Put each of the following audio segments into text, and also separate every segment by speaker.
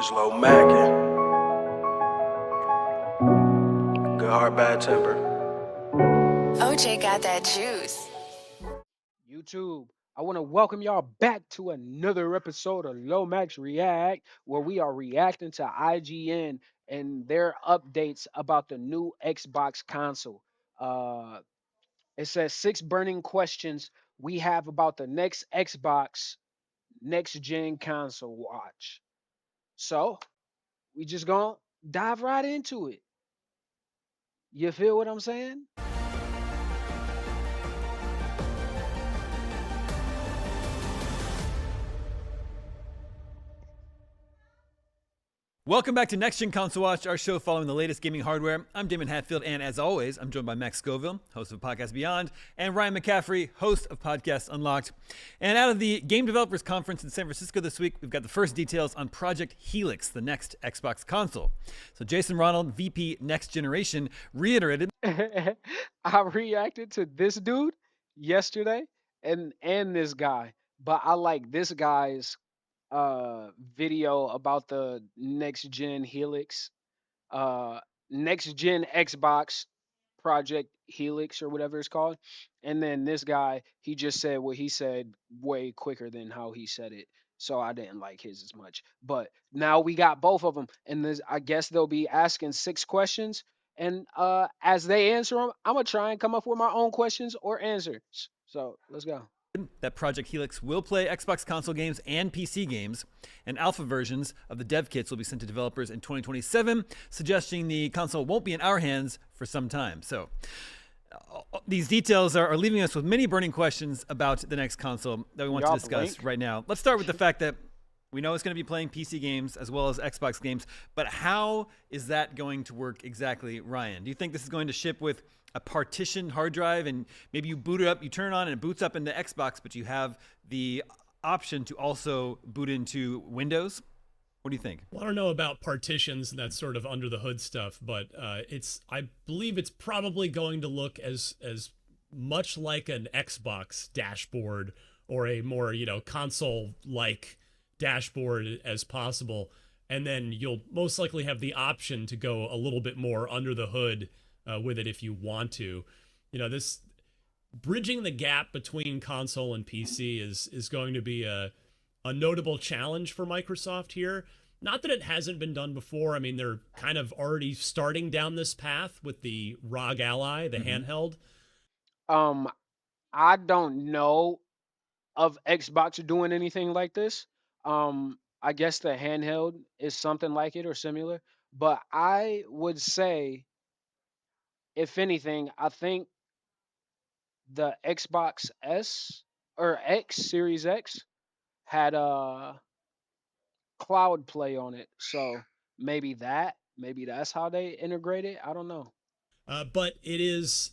Speaker 1: It's low mackin'. Good heart, bad temper.
Speaker 2: OJ got that juice.
Speaker 3: YouTube. I want to welcome y'all back to another episode of Low Max React, where we are reacting to IGN and their updates about the new Xbox console. Uh, it says 6 burning questions we have about the next Xbox next gen console watch. So we just gonna dive right into it. You feel what I'm saying?
Speaker 4: Welcome back to Next Gen Console Watch, our show following the latest gaming hardware. I'm Damon Hatfield, and as always, I'm joined by Max Scoville, host of Podcast Beyond, and Ryan McCaffrey, host of Podcast Unlocked. And out of the Game Developers Conference in San Francisco this week, we've got the first details on Project Helix, the next Xbox console. So Jason Ronald, VP Next Generation, reiterated.
Speaker 3: I reacted to this dude yesterday and this guy, but I like this guy's video about the next gen Helix, uh next gen Xbox Project Helix or whatever it's called. And then this guy, he just said what he said way quicker than how he said it. So I didn't like his as much. But now we got both of them, and this, I guess they'll be asking 6 questions. And as they answer them, I'm gonna try and come up with my own questions or answers. So let's go.
Speaker 4: That Project Helix will play Xbox console games and PC games, and alpha versions of the dev kits will be sent to developers in 2027, suggesting the console won't be in our hands for some time. So these details are leaving us with many burning questions about the next console that we want to discuss right now. Let's start with the fact that we know it's going to be playing PC games as well as Xbox games, but how is that going to work exactly, Ryan? Do you think this is going to ship with a partitioned hard drive and maybe you boot it up, you turn it on and it boots up into Xbox, but you have the option to also boot into Windows? What do you think?
Speaker 5: Well, I don't know about partitions and that sort of under the hood stuff, but I believe it's probably going to look as much like an Xbox dashboard or a more, console like dashboard as possible. And then you'll most likely have the option to go a little bit more under the hood with it if you want to. This bridging the gap between console and PC is going to be a notable challenge for Microsoft here. Not that it hasn't been done before. I mean, they're kind of already starting down this path with the ROG Ally, the handheld.
Speaker 3: I don't know of Xbox doing anything like this. I guess the handheld is something like it or similar, but I would say, if anything, I think the Xbox S or X Series X had a cloud play on it, so maybe that's how they integrate it. I don't know.
Speaker 5: But it is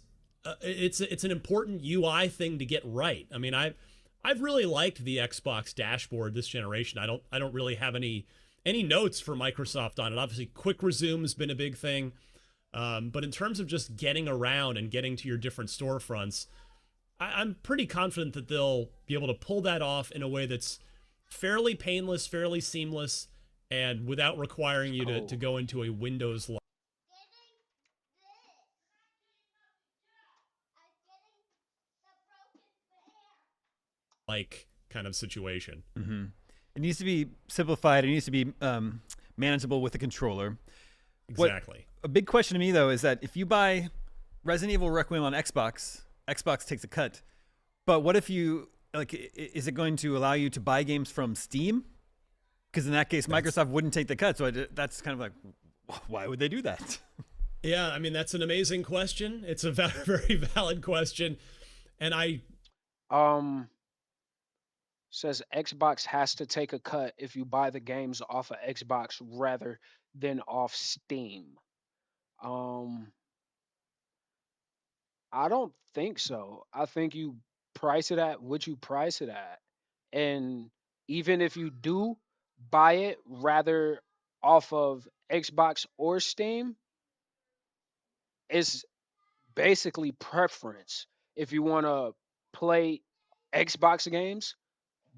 Speaker 5: it's an important UI thing to get right. I mean, I've really liked the Xbox dashboard this generation. I don't really have any notes for Microsoft on it. Obviously, quick resume's been a big thing. But in terms of just getting around and getting to your different storefronts, I'm pretty confident that they'll be able to pull that off in a way that's fairly painless, fairly seamless, and without requiring you to go into a Windows like kind of situation.
Speaker 4: Mm-hmm. It needs to be simplified. It needs to be manageable with a controller.
Speaker 5: Exactly.
Speaker 4: A big question to me, though, is that if you buy Resident Evil Requiem on Xbox, Xbox takes a cut. But what if you, is it going to allow you to buy games from Steam? Because in that case, Microsoft wouldn't take the cut. So that's kind of like, why would they do that?
Speaker 5: Yeah, I mean, that's an amazing question. It's a very valid question. And
Speaker 3: says Xbox has to take a cut if you buy the games off of Xbox rather than off Steam. I don't think so. I think you price it at what you price it at. And even if you do buy it rather off of Xbox or Steam, it's basically preference. If you want to play Xbox games,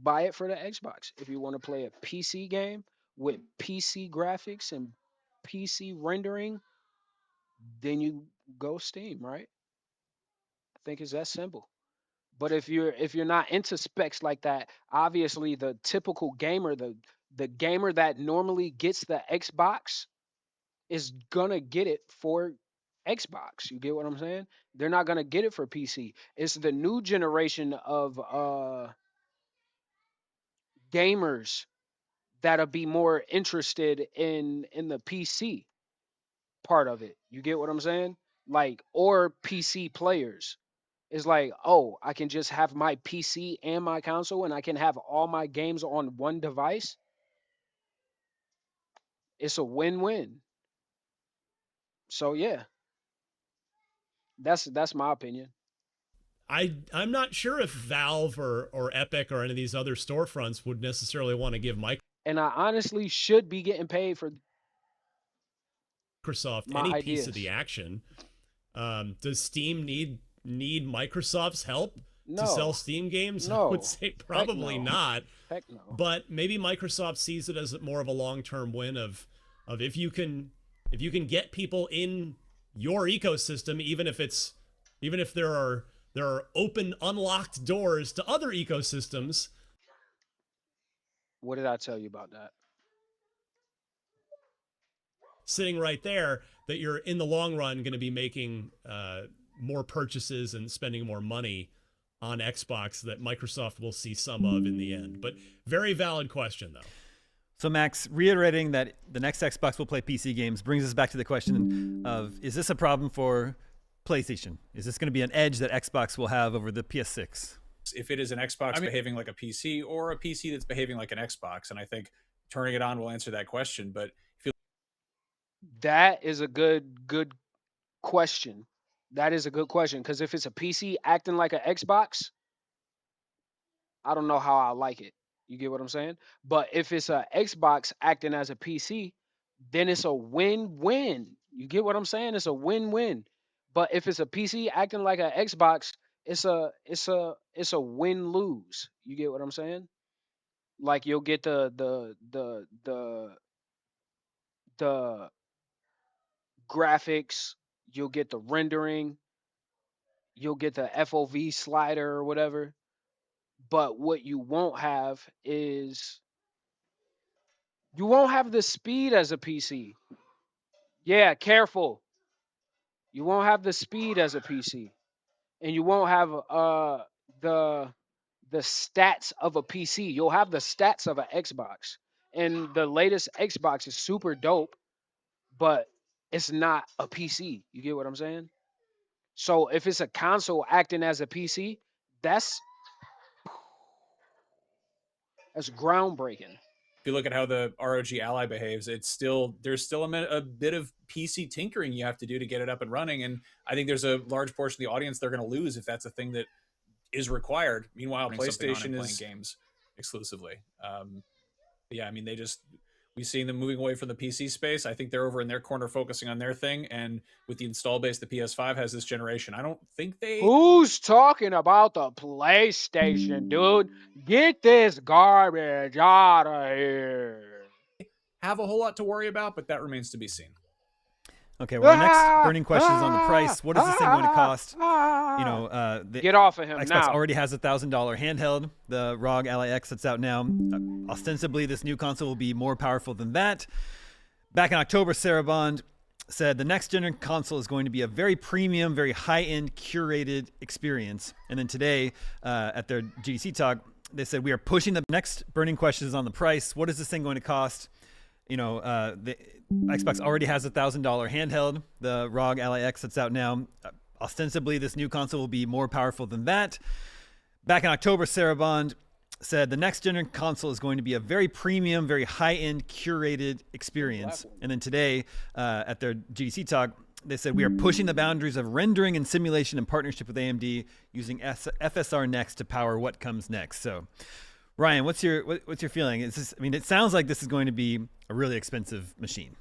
Speaker 3: buy it for the Xbox. If you want to play a PC game with PC graphics and PC rendering, then you go Steam, right? I think it's that simple. But if you're not into specs like that, obviously the typical gamer, the gamer that normally gets the Xbox is gonna get it for Xbox. You get what I'm saying? They're not gonna get it for PC. It's the new generation of gamers that'll be more interested in the PC part of it. You get what I'm saying? Like, or PC players. It's like, oh, I can just have my PC and my console and I can have all my games on one device. It's a win-win. So yeah, that's my opinion.
Speaker 5: I'm not sure if Valve or Epic or any of these other storefronts would necessarily want to give
Speaker 3: And I honestly should be getting paid for
Speaker 5: Microsoft
Speaker 3: my
Speaker 5: any piece of the
Speaker 3: ideas.
Speaker 5: action. Does Steam need Microsoft's help to sell
Speaker 3: No,
Speaker 5: Steam games? I would
Speaker 3: no,
Speaker 5: say
Speaker 3: heck
Speaker 5: probably
Speaker 3: no,
Speaker 5: not.
Speaker 3: heck no.
Speaker 5: But maybe Microsoft sees it as more of a long-term win of if you can get people in your ecosystem, even if there are open unlocked doors to other ecosystems
Speaker 3: What did I tell you about that?
Speaker 5: sitting right there, that you're in the long run going to be making more purchases and spending more money on Xbox that Microsoft will see some of in the end. But very valid question, though.
Speaker 4: So, Max, reiterating that the next Xbox will play PC games brings us back to the question of, is this a problem for PlayStation? Is this going to be an edge that Xbox will have over the PS6?
Speaker 6: If it is an Xbox behaving like a PC or a PC that's behaving like an Xbox, and I think turning it on will answer that question. But if you
Speaker 3: That is a good question. That is a good question because if it's a PC acting like an Xbox, I don't know how I like it. You get what I'm saying? But if it's a Xbox acting as a PC, then it's a win-win. You get what I'm saying? It's a win-win. But if it's a PC acting like an Xbox, it's a win-lose. You get what I'm saying? Like you'll get the graphics, you'll get the rendering, you'll get the FOV slider or whatever. But what you won't have is you won't have the speed as a PC. Yeah, careful. You won't have the speed as a PC, and you won't have the the stats of a PC. You'll have the stats of an Xbox, and the latest Xbox is super dope, but it's not a PC. You get what I'm saying? So if it's a console acting as a PC, that's that's groundbreaking.
Speaker 6: look at how the ROG Ally behaves, there's still a bit of PC tinkering you have to do to get it up and running, and I think there's a large portion of the audience they're going to lose if that's a thing that is required. Meanwhile, PlayStation is games exclusively. Yeah, I mean we've seen them moving away from the PC space. I think they're over in their corner focusing on their thing, and with the install base the PS5 has this generation, I don't think they
Speaker 3: Who's talking about the PlayStation, dude? Get this garbage out of here.
Speaker 6: have a whole lot to worry about, but that remains to be seen.
Speaker 4: Okay, well, our next burning question is on the price. What is this thing going to cost? You know, the
Speaker 3: Get off of him
Speaker 4: Xbox
Speaker 3: now.
Speaker 4: already has a $1,000 handheld, the ROG Ally X that's out now. Ostensibly, this new console will be more powerful than that. Back in October, Sarah Bond said the next gen console is going to be a very premium, very high-end, curated experience. And then today, at their GDC talk, they said we are pushing the next burning questions on the price. What is this thing going to cost? You know, the Xbox already has a $1,000 handheld, the ROG Ally X that's out now. Ostensibly, this new console will be more powerful than that. Back in October, Sarah Bond said the next gen console is going to be a very premium, very high-end, curated experience. And then today, at their GDC talk, they said we are pushing the boundaries of rendering and simulation in partnership with AMD using FSR Next to power what comes next. So, Ryan, what's your feeling? Is this, I mean, it sounds like this is going to be a really expensive machine.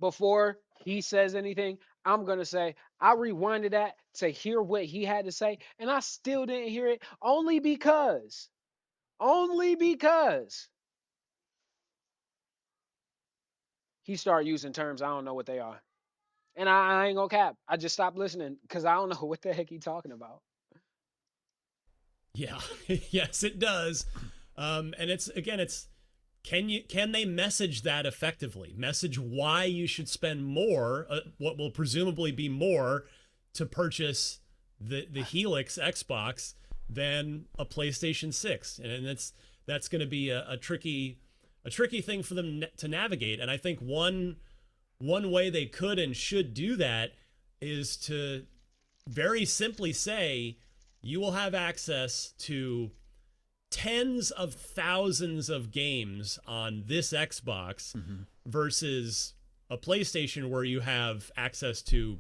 Speaker 3: Before he says anything, I'm going to say I rewinded that to hear what he had to say, and I still didn't hear it only because he started using terms I don't know what they are. And I ain't gonna cap. I just stopped listening because I don't know what the heck he talking about.
Speaker 5: Yeah, yes, it does. And it's can they message that effectively? Message why you should spend more, what will presumably be more, to purchase the Helix Xbox than a PlayStation 6, and that's going to be a tricky thing for them to navigate. And I think one way they could and should do that is to very simply say you will have access to tens of thousands of games on this Xbox versus a PlayStation where you have access to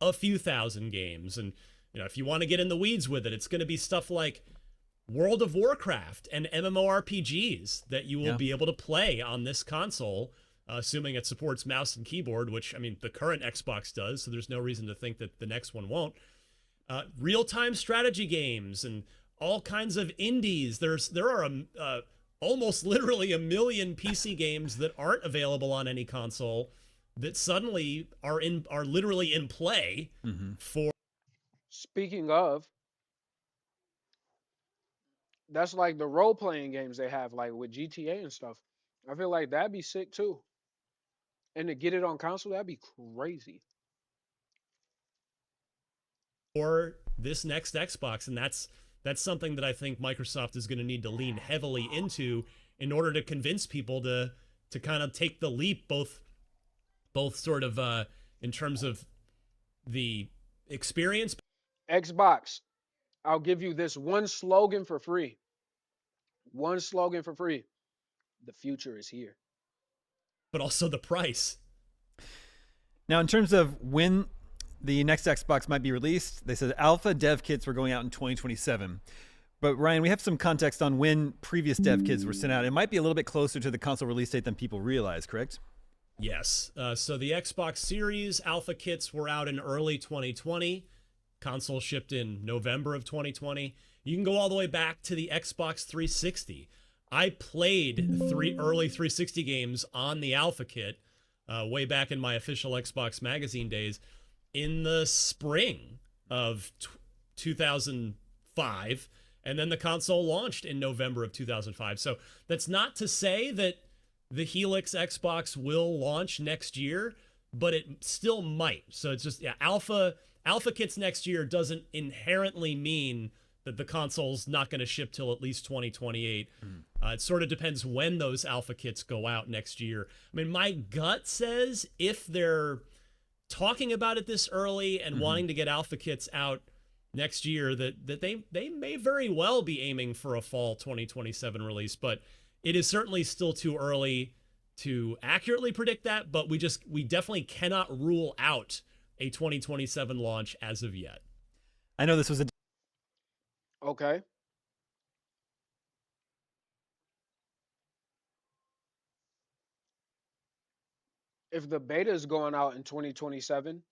Speaker 5: a few thousand games. And if you want to get in the weeds with it, it's going to be stuff like World of Warcraft and MMORPGs that you will be able to play on this console, assuming it supports mouse and keyboard, which, I mean, the current Xbox does, so there's no reason to think that the next one won't. Real-time strategy games and all kinds of indies. There are almost literally a million PC games that aren't available on any console that suddenly are literally in play for.
Speaker 3: Speaking of, that's like the role playing games they have, like with GTA and stuff. I feel like that'd be sick too. And to get it on console, that'd be crazy.
Speaker 5: For this next Xbox, and that's something that I think Microsoft is going to need to lean heavily into in order to convince people to kind of take the leap, both sort of in terms of the experience.
Speaker 3: Xbox, I'll give you this one slogan for free. One slogan for free. The future is here.
Speaker 5: But also the price.
Speaker 4: Now, in terms of when the next Xbox might be released, they said alpha dev kits were going out in 2027. But Ryan, we have some context on when previous dev kits were sent out. It might be a little bit closer to the console release date than people realize, correct?
Speaker 5: Yes. So the Xbox Series alpha kits were out in early 2020. Console shipped in November of 2020. You can go all the way back to the Xbox 360. I played early 360 games on the alpha kit way back in my official Xbox Magazine days in the spring of 2005. And then the console launched in November of 2005. So that's not to say that the Helix Xbox will launch next year, but it still might. So it's just, alpha kits next year doesn't inherently mean that the console's not going to ship till at least 2028. It sort of depends when those alpha kits go out next year. I mean, my gut says if they're talking about it this early and wanting to get alpha kits out next year, that they may very well be aiming for a fall 2027 release, but it is certainly still too early to accurately predict that. But we definitely cannot rule out a 2027 launch as of yet.
Speaker 4: I know this was a
Speaker 3: Okay. If the beta is going out in 2027,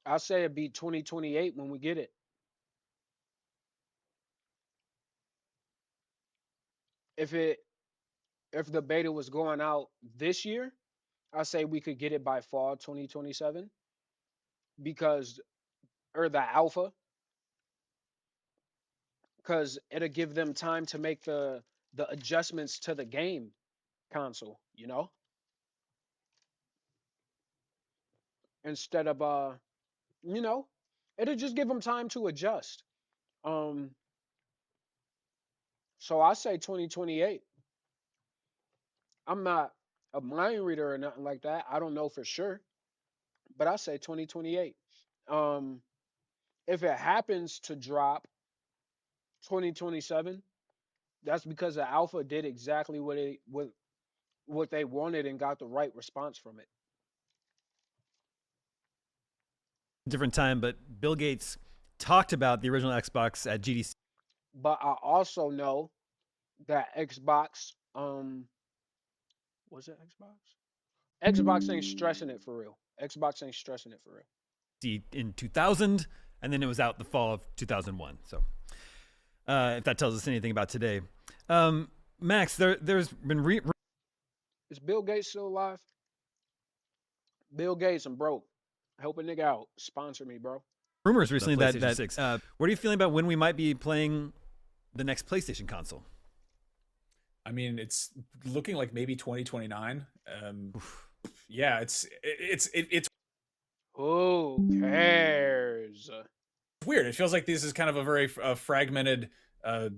Speaker 3: I'll say it'd be 2028 when we get it. If the beta was going out this year, I say we could get it by fall 2027 because or the alpha because it'll give them time to make the adjustments to the game console, instead of you know, it'll just give them time to adjust. Um so I say 2028. I'm not a mind reader or nothing like that. I don't know for sure, but I say 2028. Um if it happens to drop 2027, that's because the alpha did exactly what they wanted and got the right response from it.
Speaker 4: different time, but Bill Gates talked about the original Xbox at GDC.
Speaker 3: But I also know that Xbox, was it Xbox? Xbox ain't stressing it for real. Xbox ain't stressing it for real.
Speaker 4: In 2000, and then it was out the fall of 2001. So if that tells us anything about today. Max, there's been
Speaker 3: Is Bill Gates still alive? Bill Gates, I'm broke. Help a nigga out. Sponsor me, bro.
Speaker 4: rumors recently
Speaker 5: PlayStation
Speaker 4: that
Speaker 5: 6.
Speaker 4: What are you feeling about when we might be playing the next PlayStation console?
Speaker 6: I mean, it's looking like maybe 2029. Yeah, it's
Speaker 3: Who cares?
Speaker 6: weird. It feels like this is kind of a very fragmented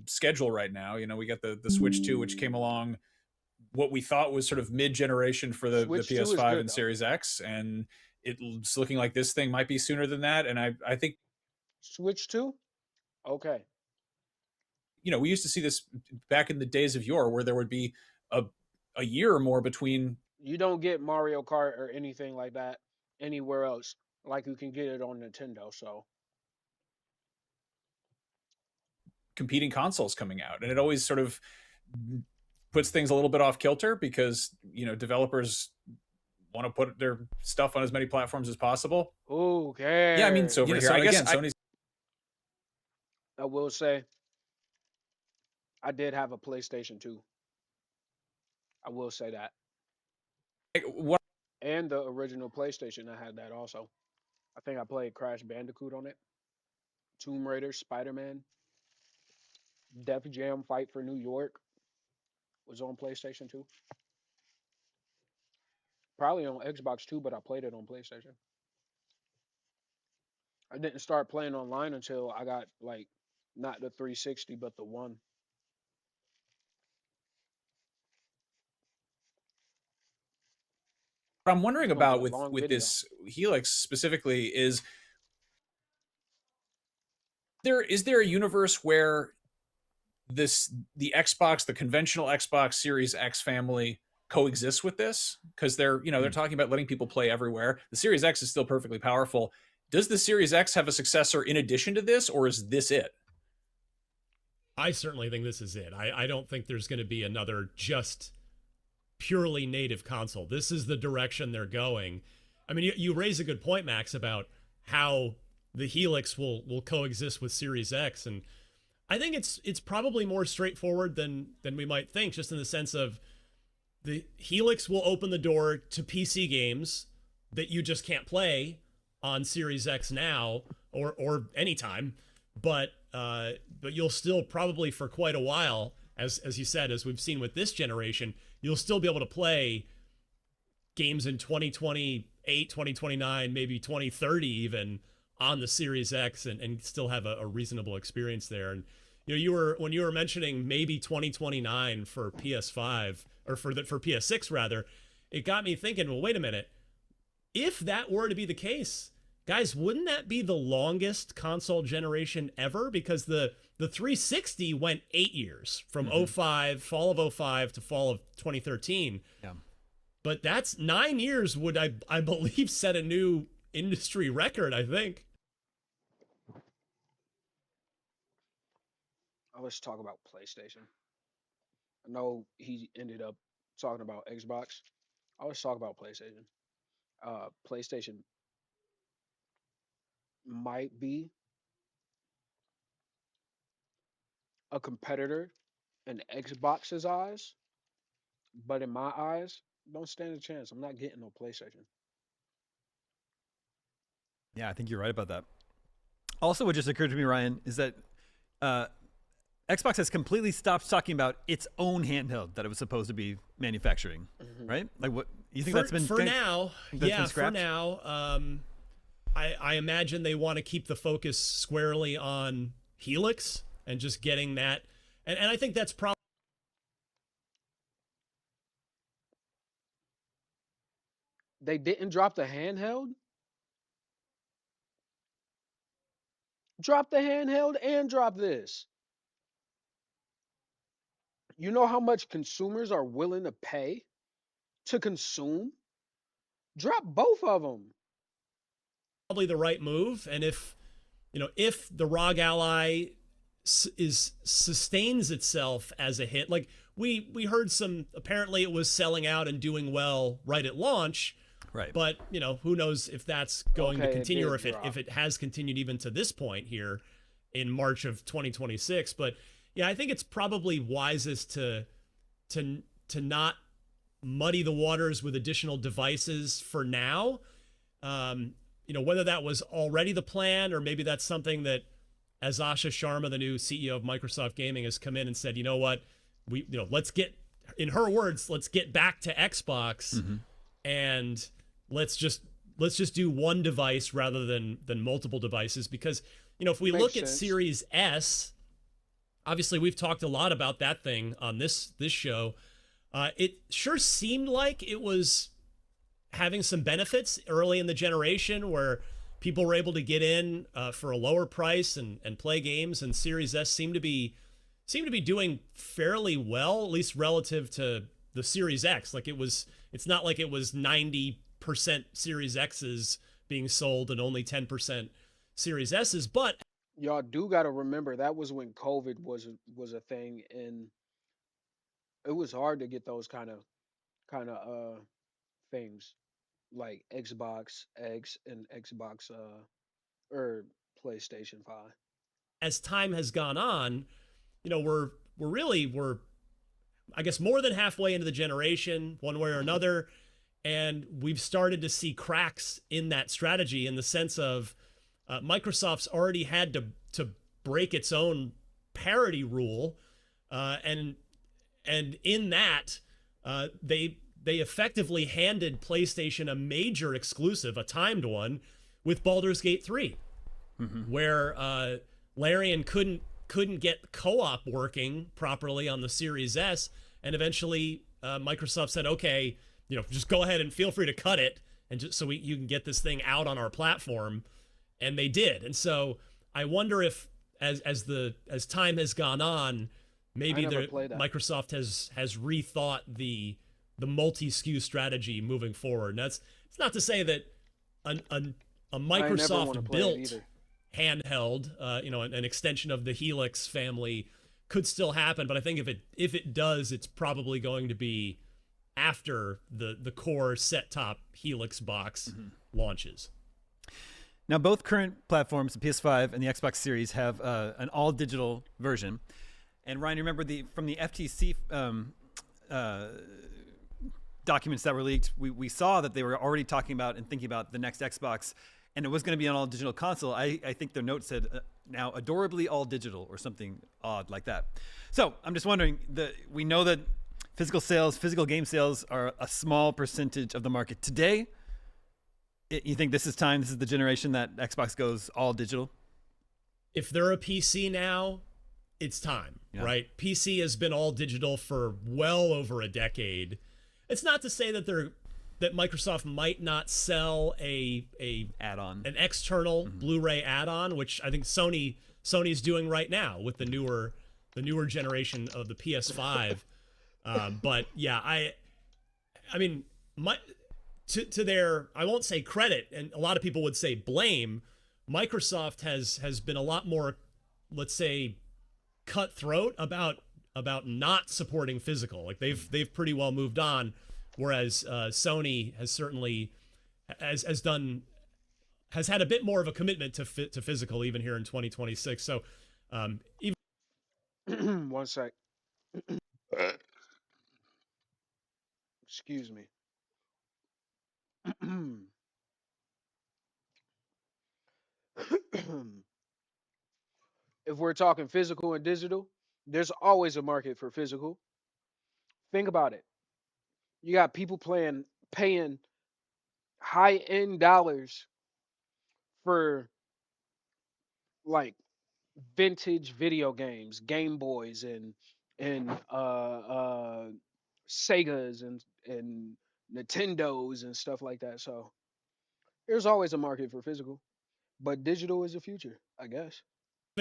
Speaker 6: schedule right now. You know, we got the Switch 2, which came along what we thought was sort of mid-generation for the
Speaker 3: Switch 2 is
Speaker 6: PS5
Speaker 3: good,
Speaker 6: and
Speaker 3: though.
Speaker 6: Series X, and it's looking like this thing might be sooner than that. And I think,
Speaker 3: Switch 2? Okay.
Speaker 6: you know, we used to see this back in the days of yore, where there would be a year or more between
Speaker 3: You don't get Mario Kart or anything like that anywhere else like you can get it on Nintendo, so
Speaker 6: competing consoles coming out, and it always sort of puts things a little bit off kilter because, you know, developers want to put their stuff on as many platforms as possible.
Speaker 3: who cares?
Speaker 6: Yeah, I mean, so over
Speaker 5: You know,
Speaker 6: here,
Speaker 5: so
Speaker 6: I guess
Speaker 5: again,
Speaker 6: Sony's
Speaker 3: I will say I did have a PlayStation 2. I will say that.
Speaker 6: what
Speaker 3: And the original PlayStation, I had that also. I think I played Crash Bandicoot on it. Tomb Raider, Spider-Man, Def Jam Fight for New York was on PlayStation 2. Probably on Xbox too, but I played it on PlayStation. I didn't start playing online until I got like not the 360 but the one.
Speaker 6: I'm wondering
Speaker 3: It's gonna be
Speaker 6: about
Speaker 3: a long
Speaker 6: with
Speaker 3: video.
Speaker 6: this Helix specifically is there a universe where the Xbox, the conventional Xbox Series X family coexists with this? Because they're, you know, they're talking about letting people play everywhere. The Series X is still perfectly powerful. Does the Series X have a successor in addition to this, or is this it?
Speaker 5: I certainly think this is it. I don't think there's going to be another just purely native console. This is the direction they're going. I mean, you raise a good point, Max, about how the Helix will coexist with Series X, and I think it's probably more straightforward than we might think, just in the sense of the Helix will open the door to PC games that you just can't play on Series X now or anytime, but you'll still probably for quite a while, as you said, as we've seen with this generation, you'll still be able to play games in 2028, 2029, maybe 2030 even on the Series X and still have a reasonable experience there. And you know, when you were mentioning maybe 2029 for PS5 or for PS6 rather, it got me thinking, well, wait a minute. If that were to be the case, guys, wouldn't that be the longest console generation ever? Because the 360 went 8 years from 05, fall of 05 to fall of 2013.
Speaker 4: Yeah.
Speaker 5: But that's 9 years would, I believe, set a new industry record, I think.
Speaker 3: Let's talk about PlayStation. I know he ended up talking about Xbox. Let's talk about PlayStation. PlayStation might be a competitor in Xbox's eyes, but in my eyes, don't stand a chance. I'm not getting no PlayStation.
Speaker 4: Yeah, I think you're right about that. Also, what just occurred to me, Ryan, is that Xbox has completely stopped talking about its own handheld that it was supposed to be manufacturing, right? Like, what you think that's been
Speaker 5: for now?
Speaker 4: that's
Speaker 5: Yeah,
Speaker 4: been
Speaker 5: for
Speaker 4: scrapped?
Speaker 5: now. I imagine they want to keep the focus squarely on Helix and just getting that, and I think that's probably.
Speaker 3: They didn't drop the handheld. Drop the handheld and drop this. You know how much consumers are willing to pay to consume? Drop both of them.
Speaker 5: Probably the right move, and if the ROG Ally sustains itself as a hit, like we heard some, apparently it was selling out and doing well right at launch,
Speaker 4: Right.
Speaker 5: but who knows if that's going to
Speaker 3: Okay, it
Speaker 5: continue, or
Speaker 3: did drop.
Speaker 5: if it has continued even to this point here. in March of 2026. But yeah, I think it's probably wisest to not muddy the waters with additional devices for now. Whether that was already the plan or maybe that's something that, as Asha Sharma, the new CEO of Microsoft Gaming, has come in and said, you know what, let's get, in her words, let's get back to Xbox and let's just do one device rather than multiple devices. Because, if we look at Series S, obviously we've talked a lot about that thing on this show. It sure seemed like it was having some benefits early in the generation where people were able to get in for a lower price and play games, and Series S seemed to be doing fairly well, at least relative to the Series X. Like it's not like it was 90% Series X's being sold and only 10% Series S's, but
Speaker 3: Y'all do got to remember that was when COVID was a thing, and it was hard to get those kind of things like Xbox X and Xbox or PlayStation 5.
Speaker 5: as time has gone on, we're I guess more than halfway into the generation, one way or another, and we've started to see cracks in that strategy in the sense of Microsoft's already had to break its own parity rule, and in that they effectively handed PlayStation a major exclusive, a timed one, with Baldur's Gate 3, where Larian couldn't get co-op working properly on the Series S, and eventually Microsoft said, okay, just go ahead and feel free to cut it, and just so you can get this thing out on our platform, and they did. And so I wonder if as time has gone on, maybe Microsoft has rethought the multi-SKU strategy moving forward. And it's not to say that a Microsoft built handheld, an extension of the Helix family could still happen, but I think if it does, it's probably going to be after the core set-top Helix box launches.
Speaker 4: Now, both current platforms, the PS5 and the Xbox Series, have an all-digital version. And Ryan, you remember from the FTC documents that were leaked, we saw that they were already talking about and thinking about the next Xbox, and it was going to be an all-digital console. I think their note said now adorably all-digital or something odd like that. So I'm just wondering, we know that physical game sales are a small percentage of the market today. You think this is the generation that Xbox goes all digital?
Speaker 5: If they're a PC now, it's time, right? PC has been all digital for well over a decade. It's not to say that Microsoft might not sell a
Speaker 4: add-on,
Speaker 5: an external Blu-ray add-on, which I think Sony's doing right now with the newer generation of the PS5. But yeah, I mean, to their, I won't say credit, and a lot of people would say blame, Microsoft has been a lot more, let's say, cutthroat about not supporting physical. Like they've pretty well moved on, whereas Sony has certainly has had a bit more of a commitment to physical even here in 2026. So even
Speaker 3: One sec. Excuse me. If we're talking physical and digital, there's always a market for physical. Think about it. You got people paying high end dollars for like vintage video games, Game Boys and Segas and Nintendos and stuff like that. So there's always a market for physical, but digital is the future, I guess.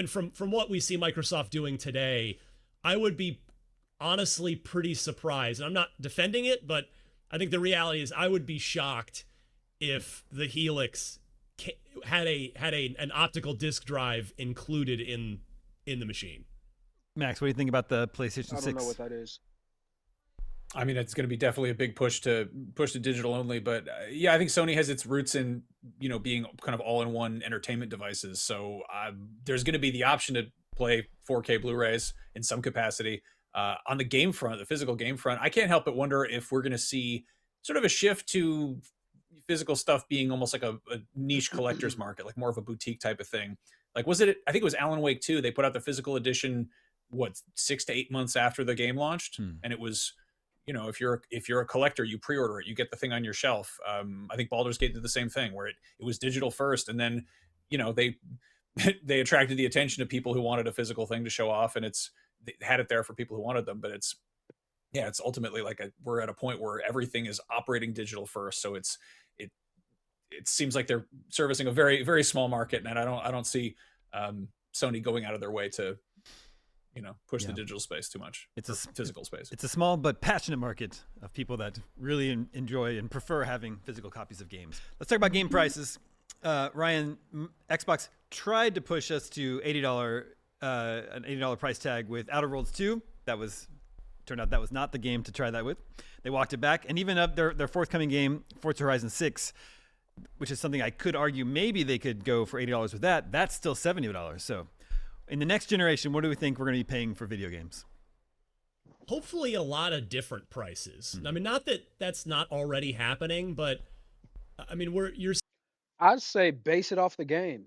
Speaker 5: from what we see Microsoft doing today, I would be honestly pretty surprised. And I'm not defending it, but I think the reality is I would be shocked if the Helix had an optical disc drive included in the machine.
Speaker 4: Max, what do you think about the PlayStation 6?
Speaker 3: I don't know what that is.
Speaker 6: I mean, it's going to be definitely a big push to digital only, but yeah, I think Sony has its roots in being kind of all-in-one entertainment devices. So there's going to be the option to play 4K Blu-rays in some capacity. On the game front, the physical game front, I can't help but wonder if we're going to see sort of a shift to physical stuff being almost like a niche collector's market, like more of a boutique type of thing. Like, was it? I think it was Alan Wake 2. They put out the physical edition, what, 6 to 8 months after the game launched, and it was, if you're a collector, you pre-order it, you get the thing on your shelf. I think Baldur's Gate did the same thing, where it was digital first, and then they they attracted the attention of people who wanted a physical thing to show off, and they had it there for people who wanted them. But it's ultimately like we're at a point where everything is operating digital first, so it seems like they're servicing a very, very small market, and I don't see Sony going out of their way to push the digital space too much. It's a physical space.
Speaker 4: It's a small but passionate market of people that really enjoy and prefer having physical copies of games. Let's talk about game prices. Ryan, Xbox tried to push us to $80 an $80 price tag with Outer Worlds 2. Turned out that was not the game to try that with. They walked it back, and even up their forthcoming game, Forza Horizon 6, which is something I could argue maybe they could go for $80 with that. That's still $70. So in the next generation, what do we think we're going to be paying for video games?
Speaker 5: Hopefully a lot of different prices. I mean, not that that's not already happening, but I mean,
Speaker 3: I'd say base it off the game.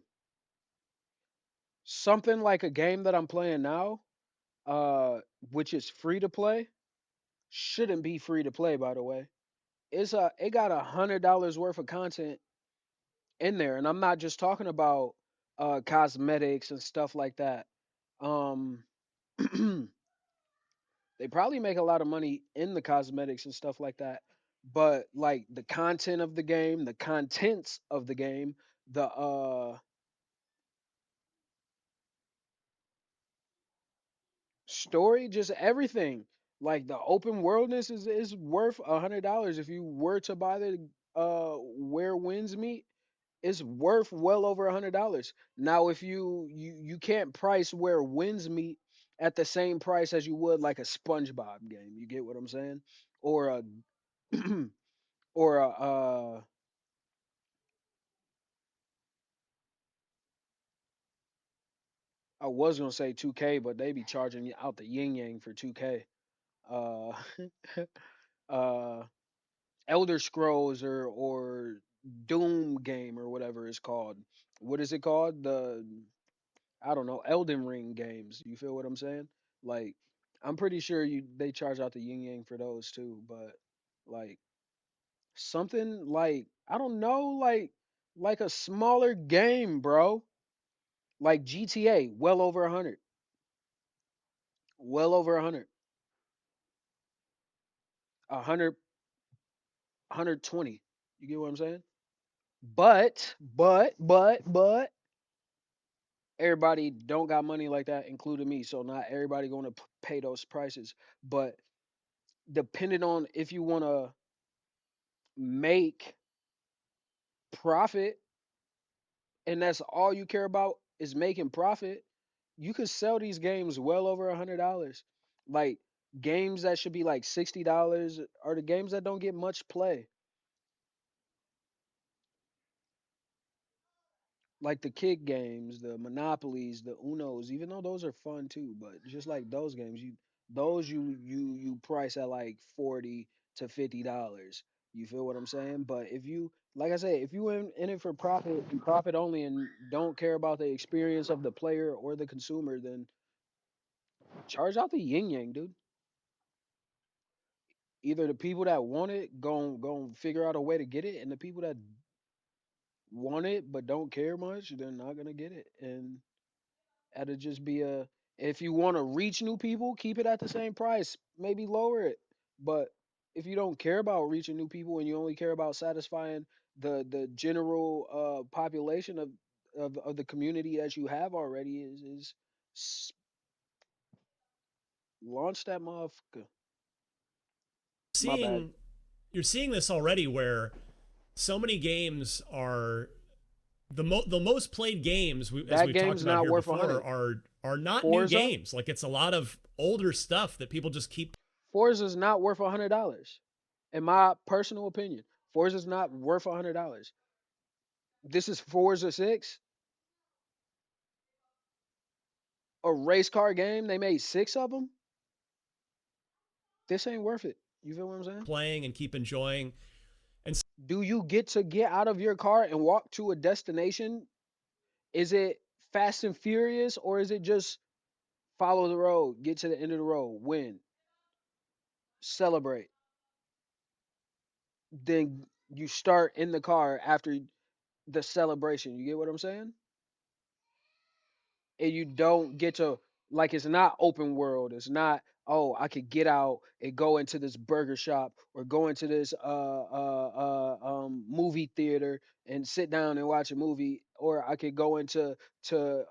Speaker 3: Something like a game that I'm playing now, which is free to play, shouldn't be free to play, by the way. It got $100 worth of content in there, and I'm not just talking about cosmetics and stuff like that. Um, they probably make a lot of money in the cosmetics and stuff like that, but like the content of the game, the contents of the game, the story, just everything. Like the open worldness is worth $100 if you were to buy the Where Winds Meet. It's worth well over $100. Now, if you can't price Where Winds Meet at the same price as you would like a SpongeBob game. You get what I'm saying? Or a or a I was gonna say 2K, but they be charging you out the yin yang for 2K. Uh, uh, Elder Scrolls or Doom game or whatever it's called. What is it called? I don't know, Elden Ring games. You feel what I'm saying? Like, I'm pretty sure they charge out the yin yang for those too, but like something like I don't know, like a smaller game, bro. Like GTA, well over 100. Well over 100. 100 120. You get what I'm saying? But everybody don't got money like that, including me. So not everybody going to pay those prices. But depending on if you want to make profit and that's all you care about is making profit, you could sell these games well over $100. Like games that should be like $60 are the games that don't get much play. Like the kick games, the monopolies, the unos, even though those are fun too, but just like those games, you price at like $40 to $50. You feel what I'm saying? But if you, like I say, if you in it for profit and profit only and don't care about the experience of the player or the consumer, then charge out the yin yang, dude. Either the people that want it gon' figure out a way to get it, and the people that want it but don't care much, they're not gonna get it. And that'll just be a, if you want to reach new people, keep it at the same price, maybe lower it. But if you don't care about reaching new people and you only care about satisfying the general population of the community that you have already, is launch that motherfucker. My bad.
Speaker 5: seeing you're seeing this already where so many games are the most played games as
Speaker 3: That
Speaker 5: we've talked
Speaker 3: game's
Speaker 5: about
Speaker 3: not
Speaker 5: here
Speaker 3: worth
Speaker 5: before
Speaker 3: 100.
Speaker 5: are not new
Speaker 3: Forza?
Speaker 5: games. Like it's a lot of older stuff that people just keep
Speaker 3: Forza's not worth $100. In my personal opinion, Forza's not worth $100. This is Forza 6, a race car game. They made 6 of them. This ain't worth it. You feel what I'm saying?
Speaker 5: playing and keep enjoying.
Speaker 3: Do you get to get out of your car and walk to a destination? Is it Fast and Furious, or is it just follow the road, get to the end of the road, win, celebrate? Then you start in the car after the celebration. You get what I'm saying? And you don't get to, like, it's not open world. It's not, oh, I could get out and go into this burger shop or go into this movie theater and sit down and watch a movie, or I could go into the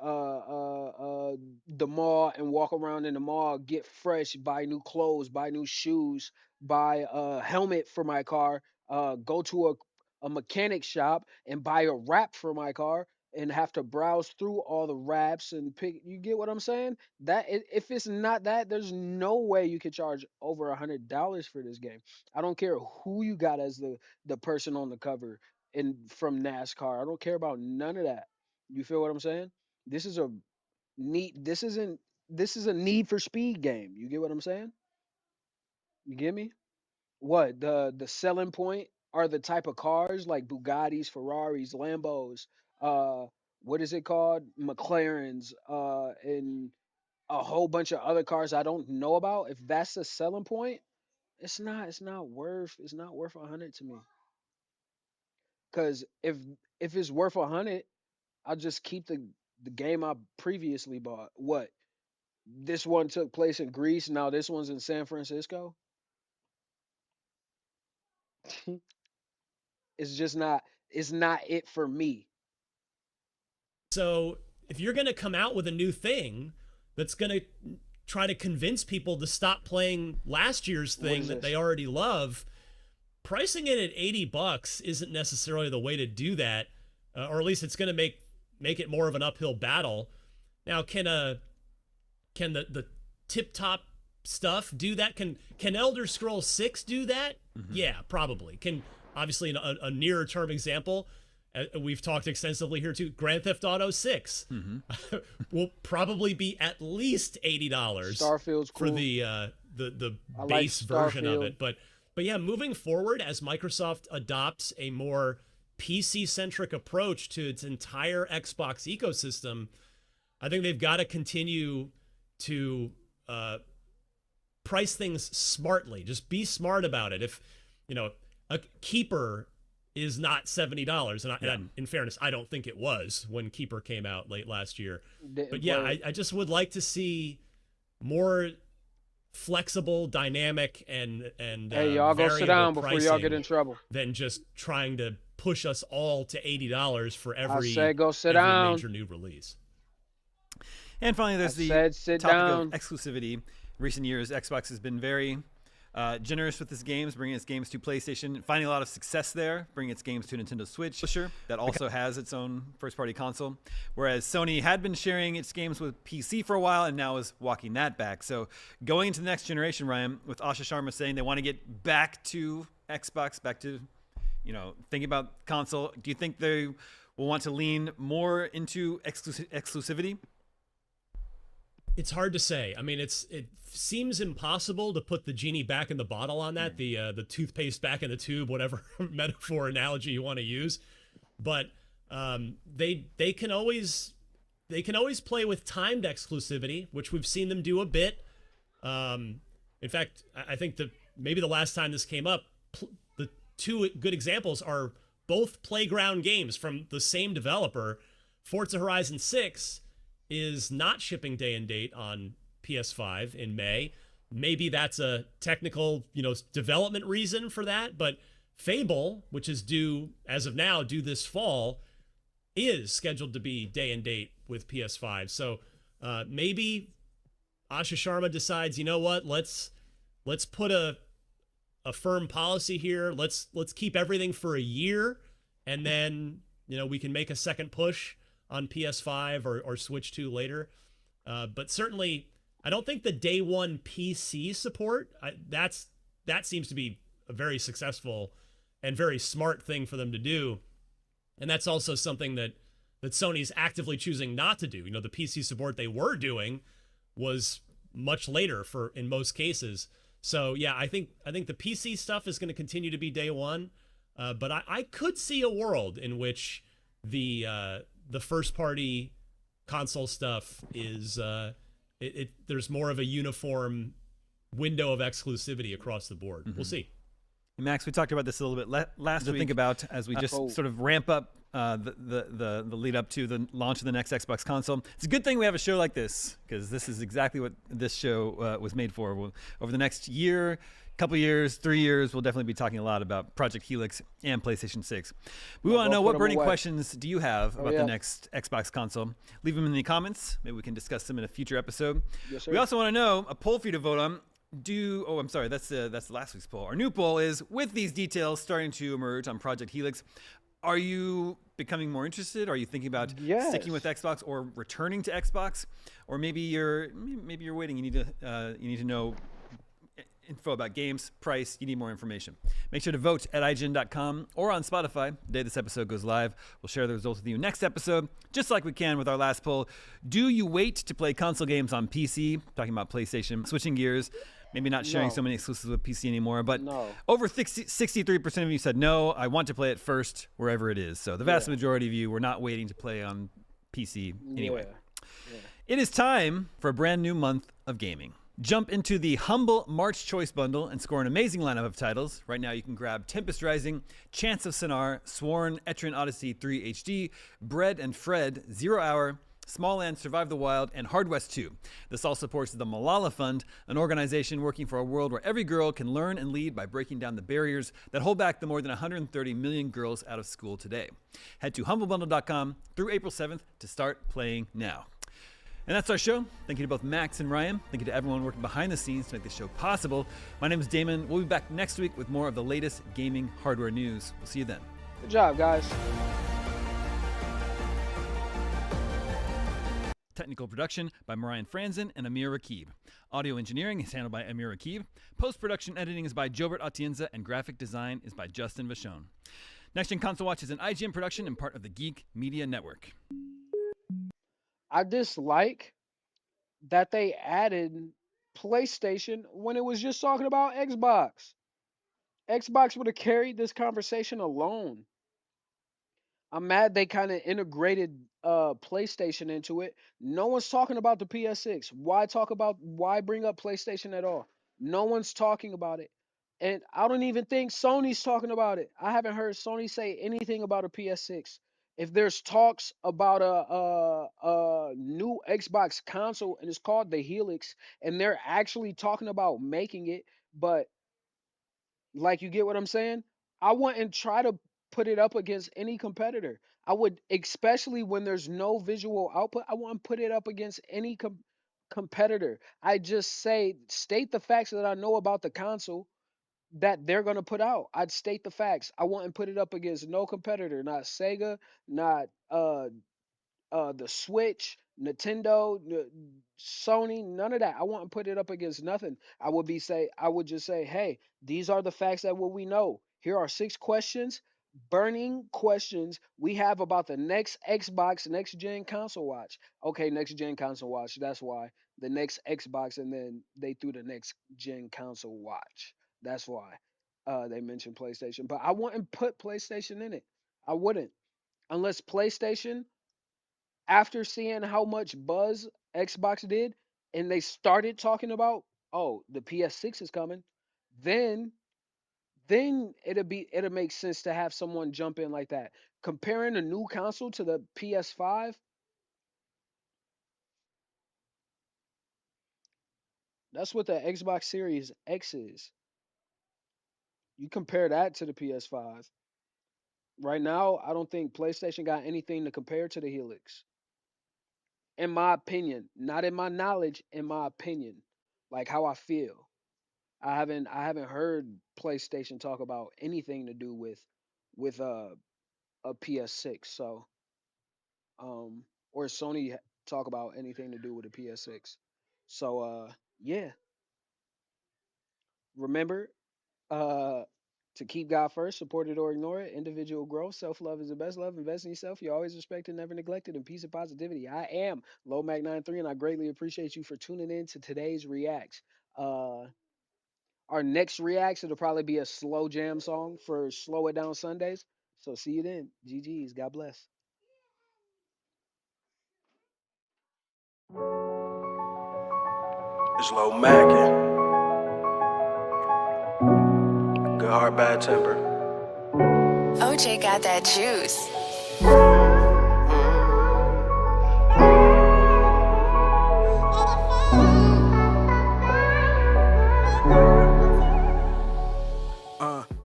Speaker 3: mall and walk around in the mall, get fresh, buy new clothes, buy new shoes, buy a helmet for my car, go to a mechanic shop and buy a wrap for my car and have to browse through all the wraps and pick. You get what I'm saying? If it's not that, there's no way you could charge over $100 for this game. I don't care who you got as the person on the cover and from NASCAR. I don't care about none of that. You feel what I'm saying? This is a need. This isn't. This is a Need for Speed game. You get what I'm saying? You get me? What the selling point are the type of cars like Bugattis, Ferraris, Lambos, uh what is it called? McLarens, and a whole bunch of other cars I don't know about. If that's the selling point, it's not worth 100 to me. Cause if it's worth 100, I'll just keep the game I previously bought. What? This one took place in Greece, now this one's in San Francisco. It's just not, it's not it for me.
Speaker 5: So if you're going to come out with a new thing that's going to try to convince people to stop playing last year's thing that they already love, pricing it at $80 isn't necessarily the way to do that, or at least it's going to make it more of an uphill battle. Now, can the tip top stuff do that? Can Elder Scrolls 6 do that? Mm-hmm. Yeah, probably. Can obviously a nearer term example. We've talked extensively here too. Grand Theft Auto 6 will probably be at least $80
Speaker 3: Starfield's cool.
Speaker 5: for the base version of it. But yeah, moving forward, as Microsoft adopts a more PC-centric approach to its entire Xbox ecosystem, I think they've got to continue to price things smartly. Just be smart about it. If a Keeper is not $70, and in fairness, I don't think it was when Keeper came out late last year. But yeah, I just would like to see more flexible, dynamic, and
Speaker 3: hey, y'all go sit down before y'all get in trouble.
Speaker 5: Than just trying to push us all to $80 for every
Speaker 3: go sit down.
Speaker 5: Major new release.
Speaker 4: And finally, there's the topic of exclusivity. Recent years, Xbox has been very generous with its games, bringing its games to PlayStation, finding a lot of success there, bringing its games to Nintendo Switch. Sure, that also has its own first-party console. Whereas Sony had been sharing its games with PC for a while and now is walking that back. So going into the next generation, Ryan, with Asha Sharma saying they want to get back to Xbox, back to, thinking about console, do you think they will want to lean more into exclusivity?
Speaker 5: It's hard to say. I mean, it seems impossible to put the genie back in the bottle on that, the toothpaste back in the tube, whatever metaphor analogy you want to use. But they can always play with timed exclusivity, which we've seen them do a bit. In fact, I think maybe the last time this came up, the two good examples are both Playground games from the same developer. Forza Horizon 6 is not shipping day and date on PS5 in May. Maybe that's a technical, development reason for that, but Fable, which is due this fall, is scheduled to be day and date with PS5. So maybe Asha Sharma decides, let's put a firm policy here. Let's keep everything for a year, and then we can make a second push on PS5 or Switch 2 later. But certainly, I don't think the day one PC support, that seems to be a very successful and very smart thing for them to do. And that's also something that Sony's actively choosing not to do. You know, the PC support they were doing was much later for in most cases. So yeah, I think the PC stuff is going to continue to be day one, but I could see a world in which the first party console stuff is there's more of a uniform window of exclusivity across the board. We'll see.
Speaker 4: Max, we talked about this a little bit last week. To think about as we just sort of ramp up the lead up to the launch of the next Xbox console. It's a good thing we have a show like this, because this is exactly what this show was made for. Over the next year, couple years, 3 years, we'll definitely be talking a lot about Project Helix and PlayStation 6. We want to know, what burning questions do you have about the next Xbox console? Leave them in the comments. Maybe we can discuss them in a future episode.
Speaker 3: Yes, sir.
Speaker 4: We also want to know, a poll for you to vote on. I'm sorry, that's last week's poll. Our new poll is, with these details starting to emerge on Project Helix, are you becoming more interested? Are you thinking about sticking with Xbox or returning to Xbox? Or maybe you're waiting. You need to know info about games, price. You need more information. Make sure to vote at IGN.com or on Spotify the day this episode goes live. We'll share the results with you next episode, just like we can with our last poll. Do you wait to play console games on PC? Talking about PlayStation. Switching gears. Maybe not sharing so many exclusives with PC anymore, but over 63% of you said no, I want to play it first wherever it is. So the vast majority of you were not waiting to play on PC anyway. It is time for a brand new month of gaming. Jump into the humble March Choice Bundle and score an amazing lineup of titles. Right now you can grab Tempest Rising, Chants of Sonar, Sworn, Etrian Odyssey 3 HD, Bread and Fred, 0 Hour, Small Land, Survive the Wild, and Hard West 2. This all supports the Malala Fund, an organization working for a world where every girl can learn and lead by breaking down the barriers that hold back the more than 130 million girls out of school today. Head to humblebundle.com through April 7th to start playing now. And that's our show. Thank you to both Max and Ryan. Thank you to everyone working behind the scenes to make this show possible. My name is Damon. We'll be back next week with more of the latest gaming hardware news. We'll see you then.
Speaker 3: Good job, guys.
Speaker 4: Technical production by Marian Franzen and Amir Rakib. Audio engineering is handled by Amir Rakib. Post-production editing is by Jobert Atienza, and graphic design is by Justin Vachon. Next Gen Console Watch is an IGN production and part of the Geek Media Network.
Speaker 3: I dislike that they added PlayStation when it was just talking about Xbox. Xbox would have carried this conversation alone. I'm mad they kind of integrated PlayStation into it. No one's talking about the PS6. Why bring up PlayStation at all? No one's talking about it. And I don't even think Sony's talking about it. I haven't heard Sony say anything about a PS6. If there's talks about a new Xbox console and it's called the Helix, and they're actually talking about making it, but like, you get what I'm saying? I wouldn't try to put it up against any competitor. I would, especially when there's no visual output, I wouldn't put it up against any competitor. I just state the facts that I know about the console that they're going to put out. I'd state the facts. I wouldn't put it up against no competitor, not Sega, not the Switch, Nintendo, Sony, none of that. I wouldn't put it up against nothing. I would just say, hey, these are the facts that what we know. Here are 6 questions, burning questions we have about the next Xbox next gen console watch. Okay, next gen console watch. That's why the next Xbox, and then they threw the next gen console watch. That's why they mentioned PlayStation. But I wouldn't put PlayStation in it. I wouldn't, unless PlayStation, after seeing how much buzz Xbox did, and they started talking about, oh, the PS6 is coming, then it'll make sense to have someone jump in like that. Comparing a new console to the PS5, that's what the Xbox Series X is. You compare that to the PS5. Right now, I don't think PlayStation got anything to compare to the Helix. In my opinion, not in my knowledge, in my opinion, like how I feel. I haven't heard PlayStation talk about anything to do with a PS6. Um or Sony talk about anything to do with a PS6. So yeah, remember uh to keep God first, support it or ignore it. Individual growth, self love is the best love. Invest in yourself. You're always respected, never neglected, and peace and positivity. I am Lomac93, and I greatly appreciate you for tuning in to today's reacts. Uh, our next reacts, it'll probably be a slow jam song for Slow It Down Sundays. So see you then. GG's. God bless.
Speaker 1: It's low macking. Good heart, bad temper.
Speaker 2: OJ got that juice.